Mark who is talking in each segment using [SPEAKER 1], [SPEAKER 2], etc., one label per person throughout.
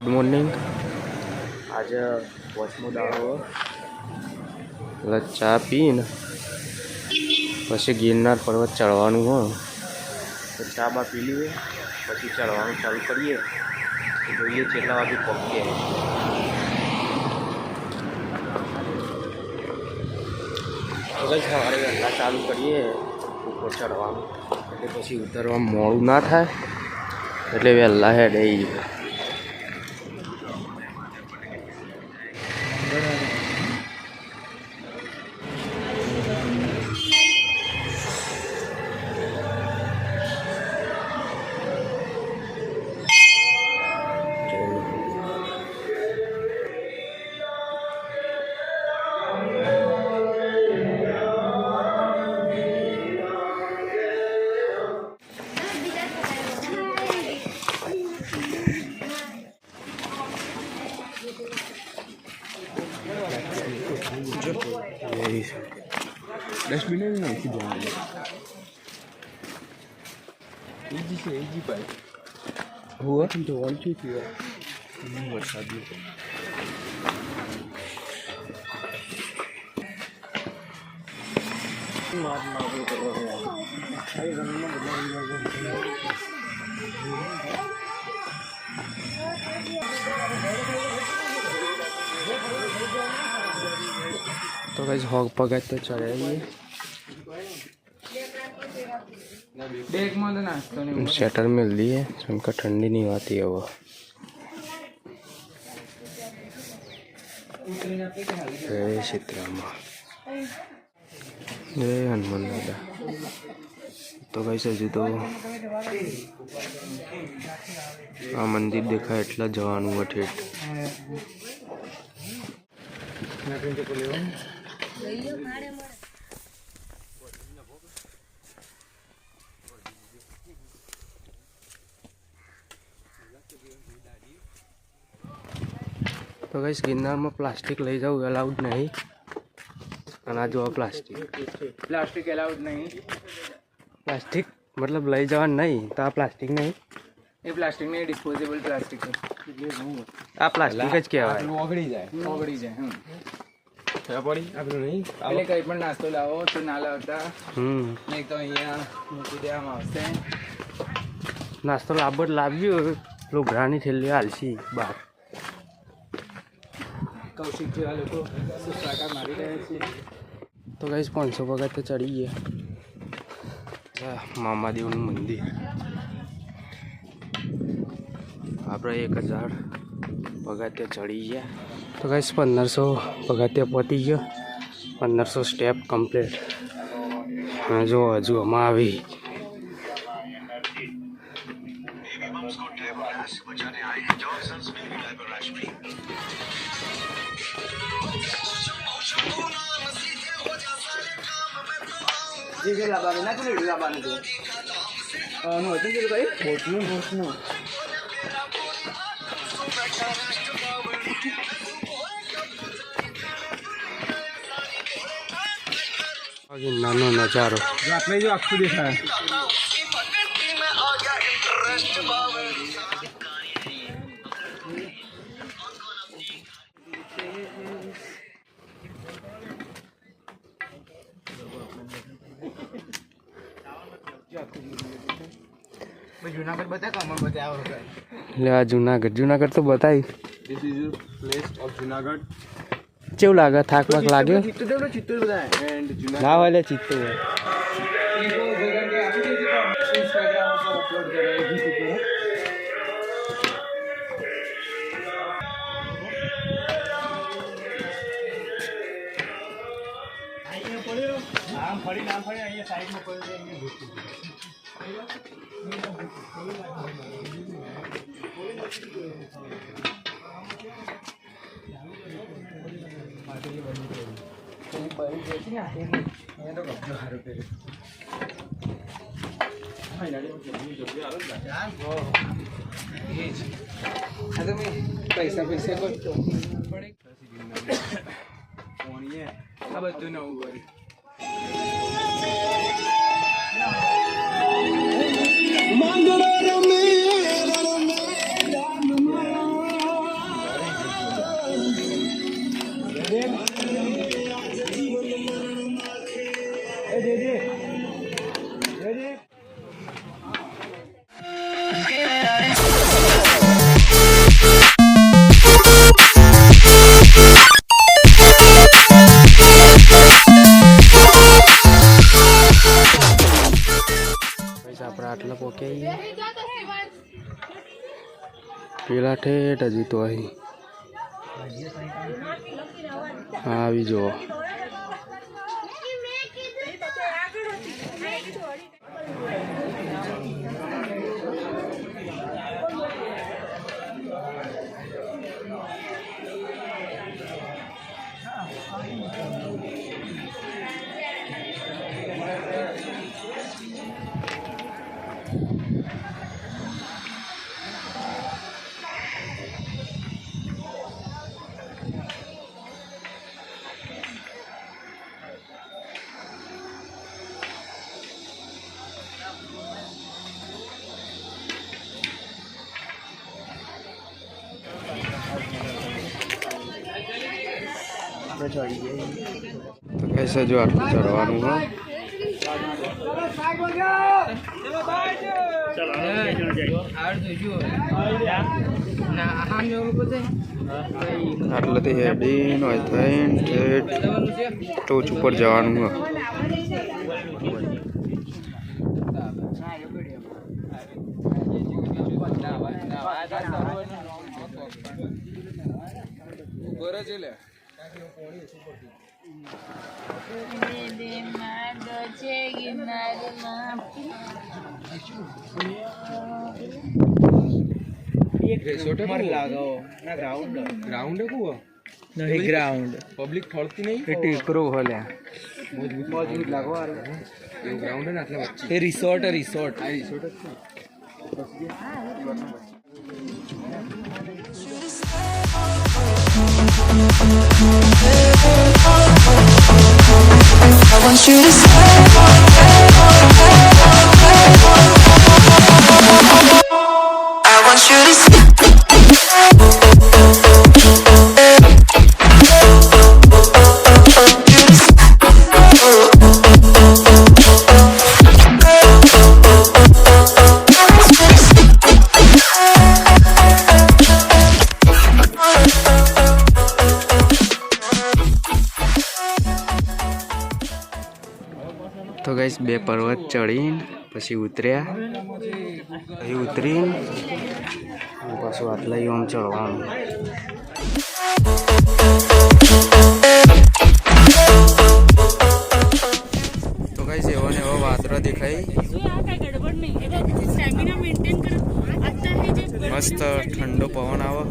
[SPEAKER 1] Good morning. आज 8मो दाड़ो એટલે ચા પીને પછી ગિરનાર પર્વત ચડવાનું હોય તો ચા બા પી લઈએ પછી ચડવાનું ચાલુ કરીએ તો જોઈએ કેટલા વાગે પહોંચીએ। હવે સવારે વહેલા ચાલુ કરીએ ઉપર ચડવાનું એટલે પછી ઉતરવામાં મોડું ના થાય એટલે વહેલા હેડે આવી। डस्टबिन नहीं इजी से इजी पाई हुआ तो वन टू थी वरसाद तो गाइस हॉग पगत तो चढ़े शटर मिल रही है उनका ठंडी नहीं आती है वो। जय सीताराम जय हनुमान दादा। तो गाइस हजू तो आ मंदिर देखा एटला जवानुं है ठेठ। तो गाइस गिरनार में प्लास्टिक ले जाओ अलाउड नहीं। अनाज जो प्लास्टिक अलाउड नहीं। प्लास्टिक मतलब ले जावा नहीं तो प्लास्टिक नहीं। ये प्लास्टिक नहीं डिस्पोजेबल प्लास्टिक है। आ प्लास्टिक ज कहेवाय ओगળી જાય क्या पड़ी आपने नहीं એટલે કઈ પણ નાસ્તો લાવો તો ના લાવતા નહીં તો અહીંયા મૂકી દેવામાં આવશે। નાસ્તો લાવ્યો લોઘરાની થેલી હાલશી બહાર। कौशिक जेवा लोग सुसाटा मारी रहे छे। तो गाइस 500 पगथ चढ़ी गए मामादेव मंदिर आप 1000 पगथ्या चढ़ी गया। तो गाइस 1500 पगथ्या पती गयो 1500 स्टेप कम्प्लीट। जो हजू हम आवी ना तो लाबाने तो नो तो जो भाई बोटनो आगे नानो नजारो आपने जो आपको देखा है जूनागढ़ बता कहाँ बताया जूनागढ़ तो बताई। This is place of Junagadh. केव लागे थाक वाक लागे चित्तूर बताए एंड जूनागढ़ ना वाले चित्तूर इंस्टाग्राम पर अपलोड कर रहे हैं। नाम फड़ी ये साइड में पड़ जाएंगे। पैसा अब तू ना પેલા ઠેઠ હજી તો અહીં આવી જુઓ. तो कैसे जो आटલું ચડવાનું હોય. આટલેથી હેડીને હોય થઈને ટોચ ઉપર જવાનું હોય. ग्राउंड पब्लिक थोड़ती नहीं टेकरो होल्या मजबूत लागो अरे ये ग्राउंड है ना એટલે વચ્ચે એ રિસોર્ટ આ resort I want you to stay. I want you to stay. तो गाइस बे पर्वत चढ़ीने पछी उतर्या અહીં ઉતરીને પાછું આટલા આમ ચડવાનું. તો ગાઈસ એવો ને એવો વાદળો દેખાય. મસ્ત ઠંડો પવન આવે.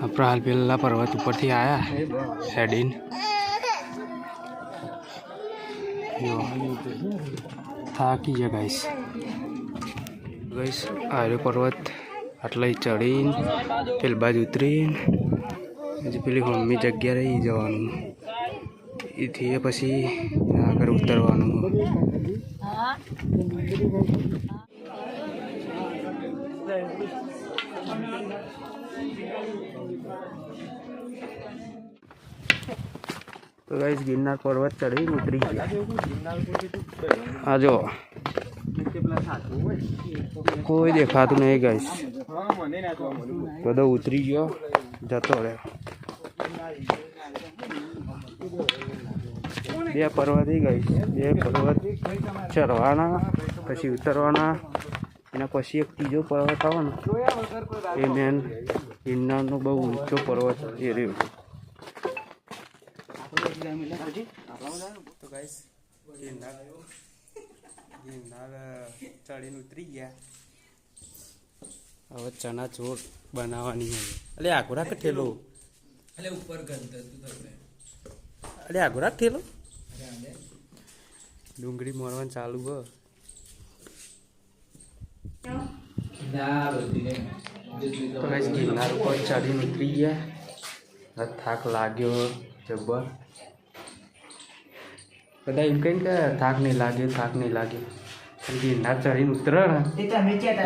[SPEAKER 1] આપણે હાલ પેલા પર્વત ઉપરથી આવ્યા હેડીને. થાકી ગયા ગાઈસ આર્યો પર્વત આટલા ચડીને પેલી બાજુ ઉતરીને હજી પેલી મમ્મી જગ્યા રહી જવાનું. એથી પછી આગળ ઉતરવાનું. तो गाइस गिरनार पर्वत चढ़ी उतरी गया. आ जाओ कोई देखातु नहीं गाइस. बधो उतरी गयो जतो रह्यो. बे पर्वत ही गाइस बे पर्वत चढ़वाना पछी उतरवाना. एना पछी एक तीजो पर्वत आवे ने ए मेन गिरनारनो बहु ऊंचो पर्वत ए रह्यो. तो गाइस गिरनार चढ़ीने उतरी गया. હવે ચણા ચોર બનાવવાની છે. અલે આગોરા કે ઠેલો અલે ઉપર ગંતતું થશે. અલે આગોરા ઠેલો ડુંગળી મોરવાનું ચાલુ હો. તો ગાઈસ गिरनार ઉપર ચડીને ઉતરી ગયા. થાક લાગ્યો જબર. બધા એમ કહીને કે થાક નહીં લાગ્યો गिरनार चढ़ीने उतरे ने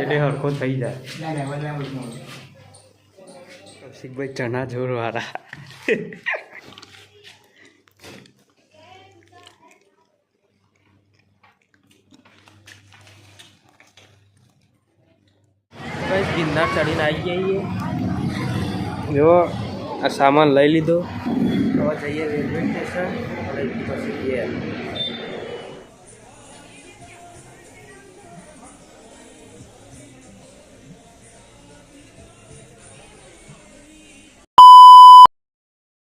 [SPEAKER 1] એટલે હરખો થઈ જાય. કૌશિકભાઈ ચણા જોર વાળા. गिरनार चढ़ीने आई गई जो आ सामान लई लीधो. હવે જઈએ રેલવે સ્ટેશન.